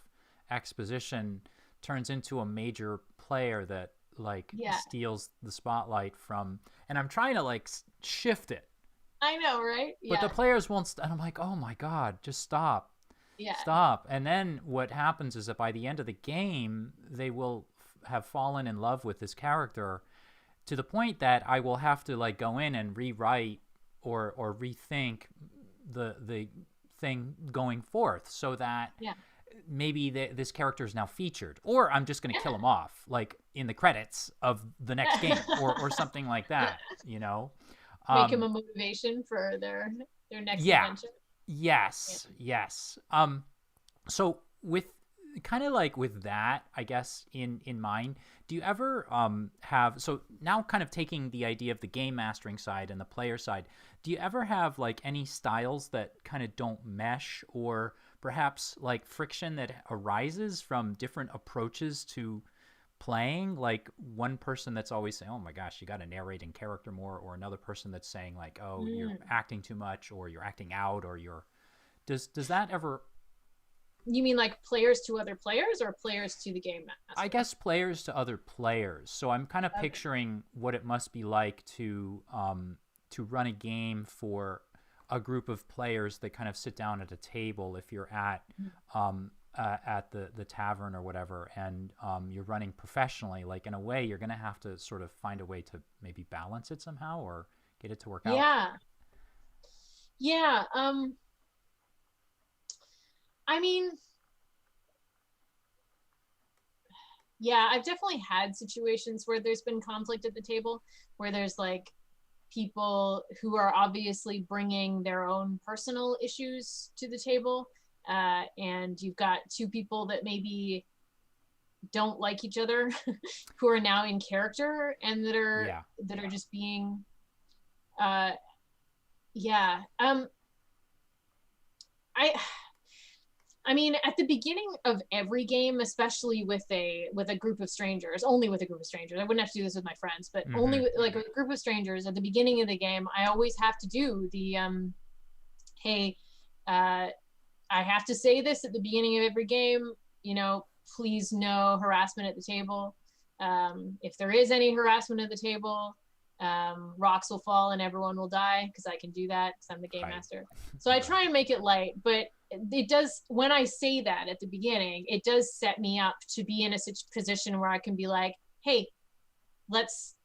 exposition turns into a major player that like steals the spotlight from, and I'm trying to like shift it. I know, right? But the players won't, and I'm like, oh my God, just stop. Yeah. Stop. And then what happens is that by the end of the game, they will have fallen in love with this character to the point that I will have to like go in and rewrite or rethink the thing going forth so that maybe this character is now featured, or I'm just going to kill him off like in the credits of the next game or something like that, you know. Make him a motivation for their next adventure. Yes. So with kind of like with that, I guess in mind, do you ever have, so now kind of taking the idea of the game mastering side and the player side, do you ever have like any styles that kind of don't mesh, or perhaps like friction that arises from different approaches to playing? Like one person that's always saying, oh my gosh, you got to narrate in character more, or another person that's saying like, oh, you're acting too much, or you're acting out, or you're, does that ever... You mean like players to other players, or players to the game master? I guess players to other players. So I'm kind of picturing what it must be like to run a game for a group of players that kind of sit down at a table if you're at the tavern or whatever, and you're running professionally. Like in a way, you're going to have to sort of find a way to maybe balance it somehow or get it to work out. Yeah. I mean, yeah, I've definitely had situations where there's been conflict at the table, where there's like people who are obviously bringing their own personal issues to the table, and you've got two people that maybe don't like each other who are now in character and that are just being I mean, at the beginning of every game, especially with a group of strangers, only with a group of strangers, I wouldn't have to do this with my friends, but only with like a group of strangers at the beginning of the game, I always have to do the, hey, I have to say this at the beginning of every game, you know, please no harassment at the table. If there is any harassment at the table, rocks will fall and everyone will die, because I can do that because I'm the game master. So I try and make it light, but it does, when I say that at the beginning, it does set me up to be in a position where I can be like, hey, let's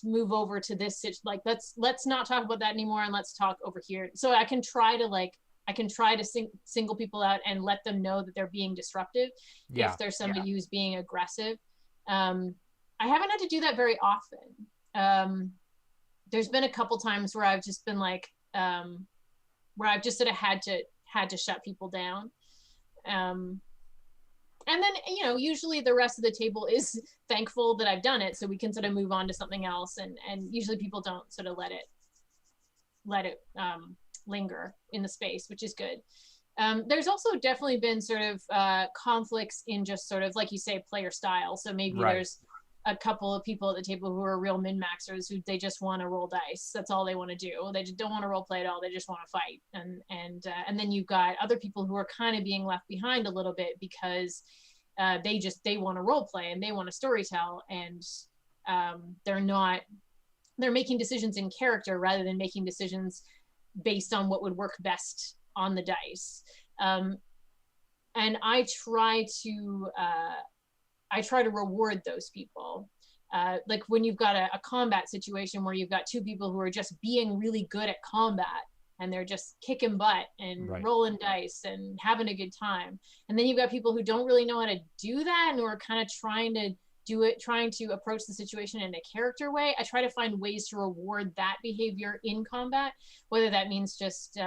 move over to this, like let's not talk about that anymore and let's talk over here. So I can try to single people out and let them know that they're being disruptive if there's somebody who's being aggressive. I haven't had to do that very often. There's been a couple times where I've just been like, where I've just sort of had to shut people down. And then, you know, usually the rest of the table is thankful that I've done it, so we can sort of move on to something else. And usually people don't sort of let it linger in the space, which is good. There's also definitely been sort of conflicts in just sort of, like you say, player style. So maybe there's a couple of people at the table who are real min-maxers who they just want to roll dice. That's all they want to do. They just don't want to role play at all. They just want to fight. And then you've got other people who are kind of being left behind a little bit because they want to role play and they want to storytell, and they're making decisions in character rather than making decisions based on what would work best on the dice. And I try to reward those people. Like when you've got a combat situation where you've got two people who are just being really good at combat and they're just kicking butt and rolling dice and having a good time. And then you've got people who don't really know how to do that and who are kind of trying to approach the situation in a character way. I try to find ways to reward that behavior in combat, whether that means just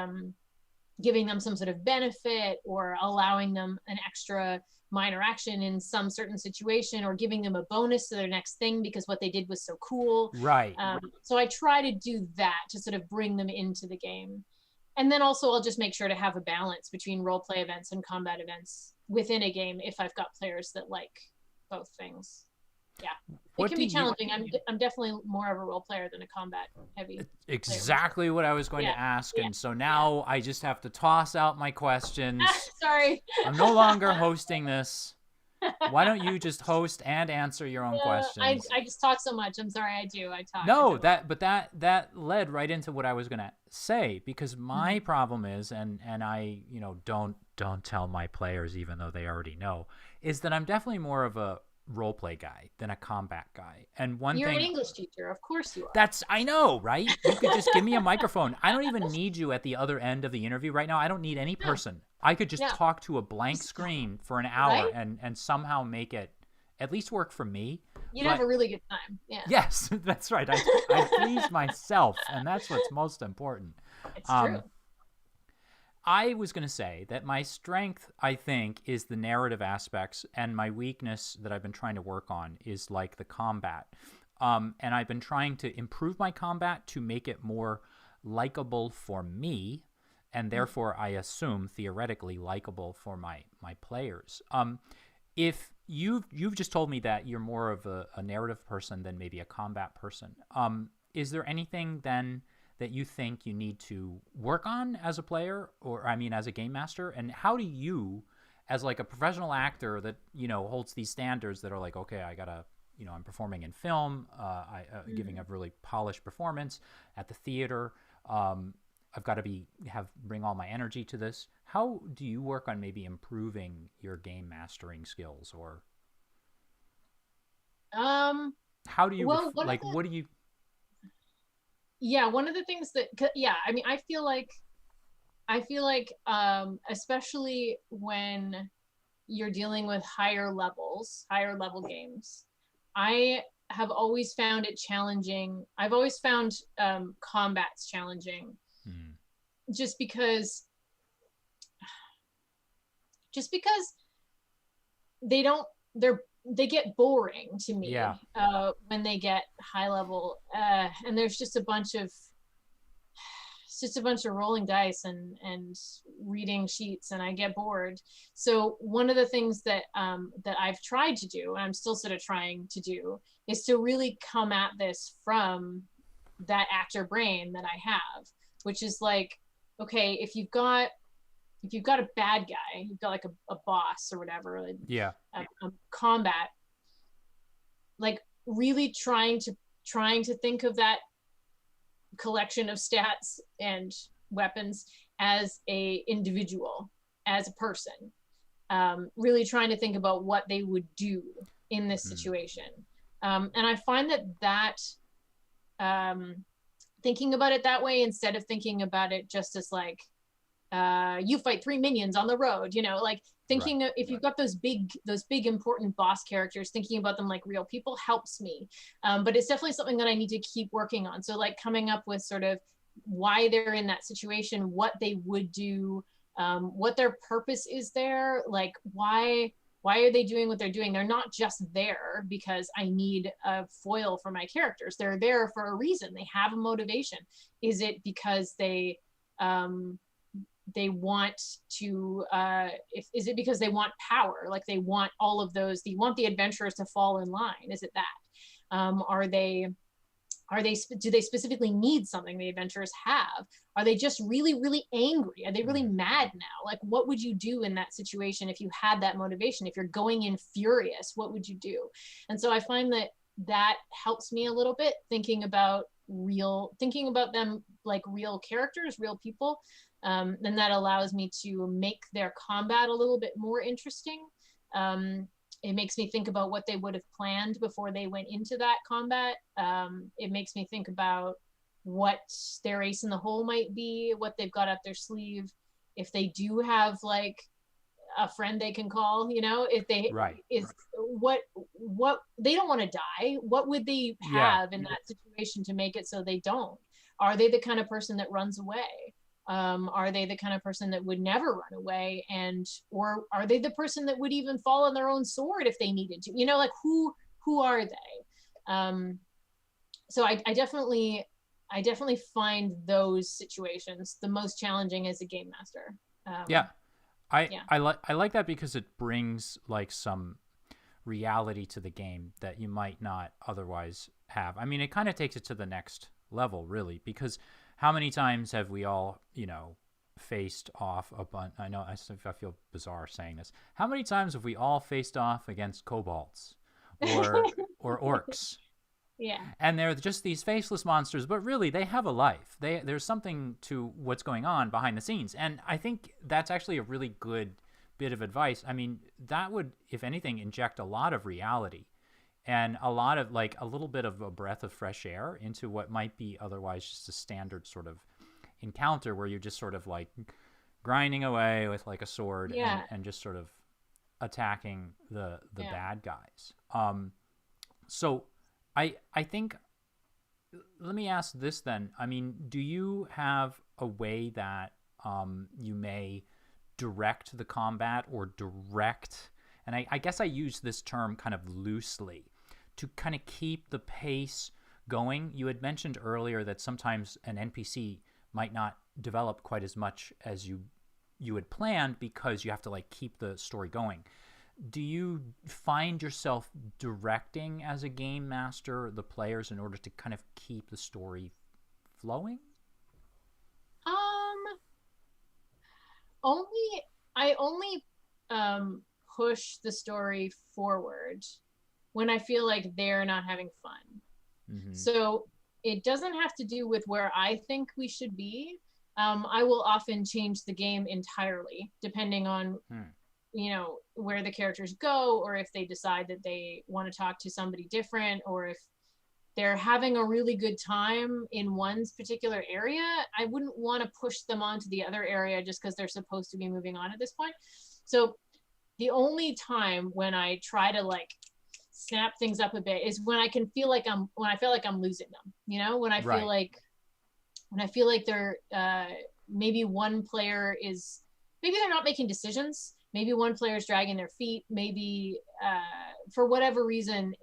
giving them some sort of benefit or allowing them an extra minor action in some certain situation, or giving them a bonus to their next thing because what they did was so cool. So I try to do that to sort of bring them into the game. And then also I'll just make sure to have a balance between role play events and combat events within a game if I've got players that like both things. It can be challenging. I'm definitely more of a role player than a combat heavy. Exactly player. What I was going to ask. And so now I just have to toss out my questions. Sorry. I'm no longer hosting this. Why don't you just host and answer your own questions? I just talk so much. I'm sorry, I do. I talk. No, that led right into what I was gonna say, because my Mhm. problem is, and I, don't tell my players even though they already know, is that I'm definitely more of a role play guy than a combat guy. And one You're an thing English teacher, of course you are. I know, right? You could just give me a microphone. I don't even need you at the other end of the interview right now. I don't need any No, person. I could just no, talk to a blank just talk, screen for an hour right? and somehow make it at least work for me. You'd have But a really good time. Yeah, yes, that's right. I please myself, and that's what's most important. it's true. Um, I was going to say that my strength, I think, is the narrative aspects, and my weakness that I've been trying to work on is like the combat. And I've been trying to improve my combat to make it more likable for me, and therefore I assume theoretically likable for my players. If you've just told me that you're more of a narrative person than maybe a combat person, is there anything then that you think you need to work on as a player, or I mean as a game master? And how do you, as like a professional actor that holds these standards that are like, okay, I gotta, I'm performing in film, giving a really polished performance at the theater, I've got to bring all my energy to this. How do you work on maybe improving your game mastering skills, or how do you Well, what do you? yeah, one of the things that, yeah, I mean, I feel like, especially when you're dealing with higher level games, I have always found it challenging. I've always found combats challenging, Hmm. just because just because they don't they get boring to Yeah. me when they get high level, and there's just a bunch of it's just a bunch of rolling dice and reading sheets, and I get bored. So one of the things that that I've tried to do, and I'm still sort of trying to do, is to really come at this from that actor brain that I have, which is like, okay, if you've got a bad guy, you've got like a boss or whatever, like Yeah. a combat, like really trying to think of that collection of stats and weapons as a individual, as a person, really trying to think about what they would do in this situation. And I find that thinking about it that way, instead of thinking about it just as like, you fight 3 minions on the road, like thinking Right. if you've got those big important boss characters, thinking about them like real people helps me. But it's definitely something that I need to keep working on. So like coming up with sort of why they're in that situation, what they would do, what their purpose is there, like why are they doing what they're doing? They're not just there because I need a foil for my characters. They're there for a reason. They have a motivation. Is it because they want to is it because they want power, like they want all of those, they want the adventurers to fall in line? Is it that do they specifically need something the adventurers have? Are they just really really angry? Are they really mad now? Like what would you do in that situation if you had that motivation? If you're going in furious, what would you do? And so I find that helps me a little bit, thinking about them like real characters, real people. And that allows me to make their combat a little bit more interesting. It makes me think about what they would have planned before they went into that combat. It makes me think about what their ace in the hole might be, what they've got up their sleeve. If they do have like a friend they can call, if they is what they don't want to die, what would they have in that situation to make it so they don't? Are they the kind of person that runs away? Are they the kind of person that would never run away? Or are they the person that would even fall on their own sword if they needed to? Like who are they? So I definitely find those situations the most challenging as a game master. I like that, because it brings like some reality to the game that you might not otherwise have. I mean, it kind of takes it to the next level, really, because how many times have we all, faced off a bunch? I know I feel bizarre saying this. How many times have we all faced off against kobolds or orcs? Yeah. And they're just these faceless monsters, but really they have a life. There's something to what's going on behind the scenes. And I think that's actually a really good bit of advice. I mean, that would, if anything, inject a lot of reality and a lot of like a little bit of a breath of fresh air into what might be otherwise just a standard sort of encounter where you're just sort of like grinding away with like a sword and just sort of attacking the bad guys. So I think, let me ask this then. I mean, do you have a way that you may direct the combat or direct, and I guess I use this term kind of loosely, to kind of keep the pace going? You had mentioned earlier that sometimes an NPC might not develop quite as much as you had planned because you have to like keep the story going. Do you find yourself directing as a game master the players in order to kind of keep the story flowing? I only push the story forward when I feel like they're not having fun. Mm-hmm. So it doesn't have to do with where I think we should be. I will often change the game entirely depending on you know, where the characters go, or if they decide that they want to talk to somebody different, or if they're having a really good time in one particular area, I wouldn't want to push them onto the other area just because they're supposed to be moving on at this point. So the only time when I try to like snap things up a bit is when I feel like I'm losing them, you know, when I feel like they're maybe one player is, maybe they're not making decisions. Maybe one player is dragging their feet. Maybe for whatever reason,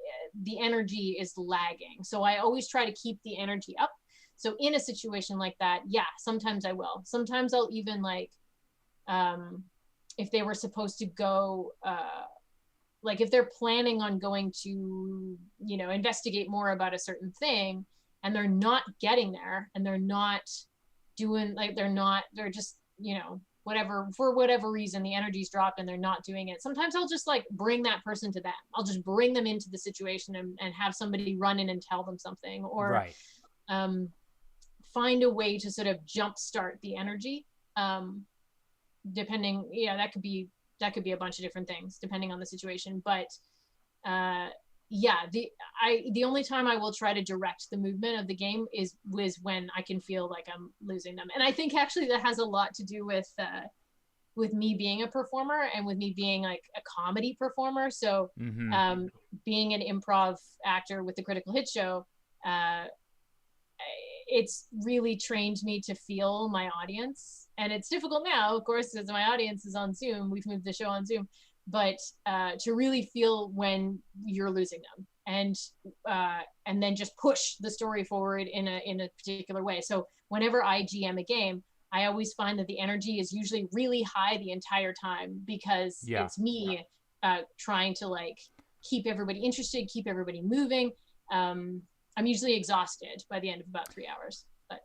the energy is lagging. So I always try to keep the energy up. So in a situation like that, yeah, sometimes I will. Sometimes I'll even like, if they were supposed to go, like if they're planning on going to, you know, investigate more about a certain thing and they're not getting there and they're not doing, like they're just, you know, for whatever reason, the energy's dropped and they're not doing it. Sometimes I'll just like bring that person to them. I'll just bring them into the situation and have somebody run in and tell them something, or find a way to sort of jumpstart the energy. Depending, that could be a bunch of different things depending on the situation. But the only time I will try to direct the movement of the game is when I can feel like I'm losing them. And I think actually that has a lot to do with me being a performer and with me being like a comedy performer. So being an improv actor with the Critical Hit Show, it's really trained me to feel my audience. And it's difficult now, of course, as my audience is on Zoom. We've moved the show on Zoom. But to really feel when you're losing them, and then just push the story forward in a particular way. So whenever I GM a game, I always find that the energy is usually really high the entire time because it's me trying to like keep everybody interested, keep everybody moving. I'm usually exhausted by the end of about 3 hours. But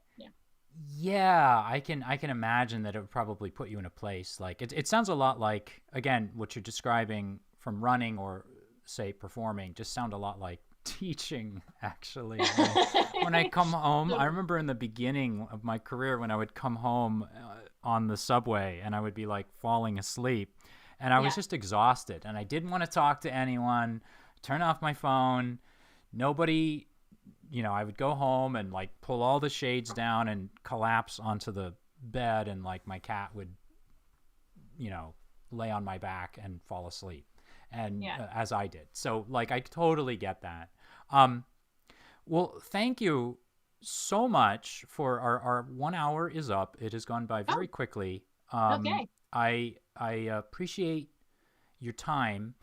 yeah, I can imagine that it would probably put you in a place like it sounds a lot like, again, what you're describing from running or say performing just sound a lot like teaching, actually. When I come home, I remember in the beginning of my career when I would come home on the subway and I would be like falling asleep and I was just exhausted and I didn't want to talk to anyone, turn off my phone, nobody. You know, I would go home and like pull all the shades down and collapse onto the bed and like my cat would, you know, lay on my back and fall asleep. And as I did. So like, I totally get that. Well, thank you so much for our 1 hour is up. It has gone by very quickly. Okay. I appreciate your time.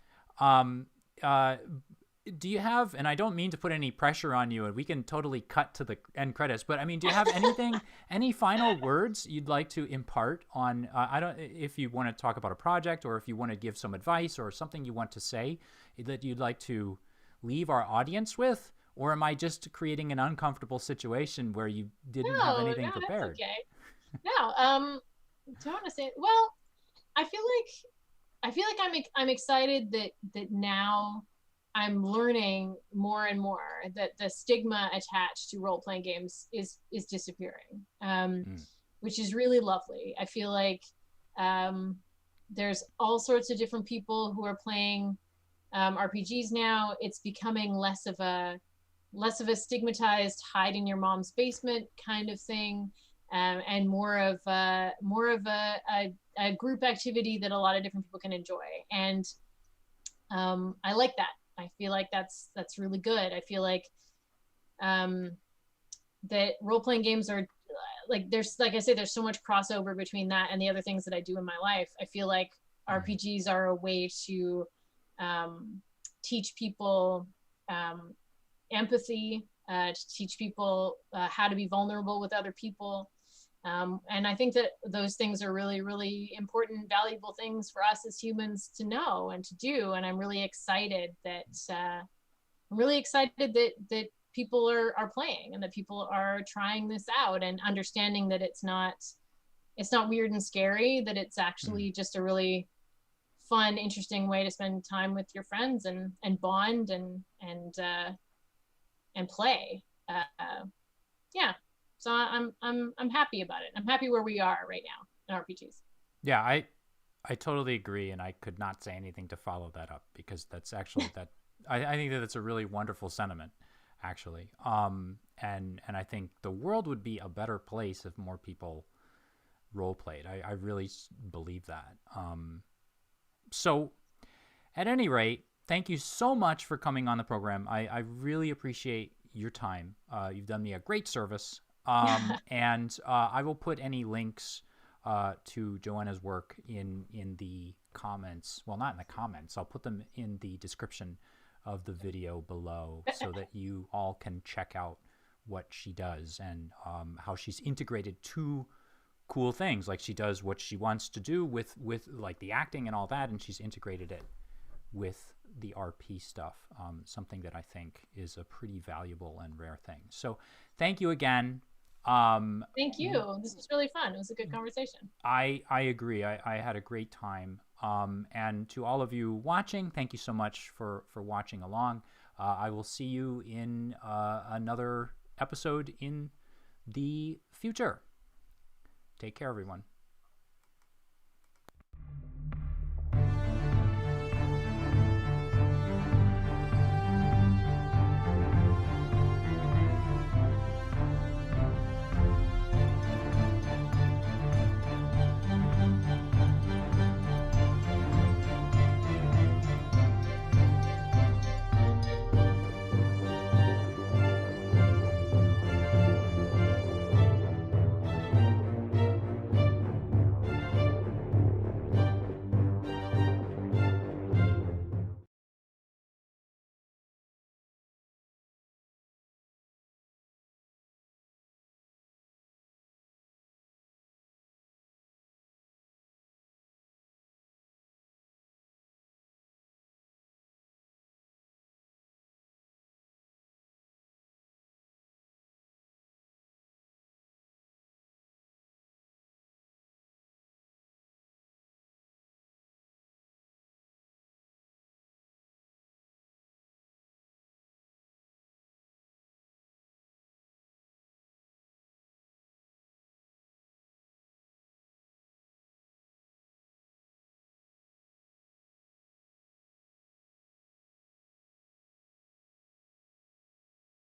Do you have, and I don't mean to put any pressure on you, and we can totally cut to the end credits, but I mean, do you have anything, any final words you'd like to impart on, if you want to talk about a project or if you want to give some advice or something you want to say that you'd like to leave our audience with, or am I just creating an uncomfortable situation where you didn't have anything prepared? That's okay. No, do I want to say? Well, I feel like I'm excited that now I'm learning more and more that the stigma attached to role playing games is disappearing, which is really lovely. I feel like there's all sorts of different people who are playing RPGs now. It's becoming less of a stigmatized hide in your mom's basement kind of thing, and more of a group activity that a lot of different people can enjoy. And I like that. I feel like that's really good. I feel like that role playing games are like, there's, like I say, there's so much crossover between that and the other things that I do in my life. I feel like RPGs are a way to teach people empathy, to teach people how to be vulnerable with other people. And I think that those things are really, really important, valuable things for us as humans to know and to do. And I'm really excited that that people are playing and that people are trying this out and understanding that it's not weird and scary, that it's actually just a really fun, interesting way to spend time with your friends and bond and play. Yeah. So I'm happy about it. I'm happy where we are right now in RPGs. Yeah, I totally agree, and I could not say anything to follow that up, because that's actually that I think that it's a really wonderful sentiment, actually. And I think the world would be a better place if more people role played. I really believe that. So at any rate, thank you so much for coming on the program. I really appreciate your time. You've done me a great service. And I will put any links to Joanna's work in the comments. Well, not in the comments. I'll put them in the description of the video below so that you all can check out what she does and how she's integrated two cool things. Like, she does what she wants to do with like the acting and all that, and she's integrated it with the RP stuff, something that I think is a pretty valuable and rare thing. So thank you again. Thank you. This was really fun. It was a good conversation. I agree. I had a great time. And to all of you watching, thank you so much for watching along. I will see you in another episode in the future. Take care, everyone.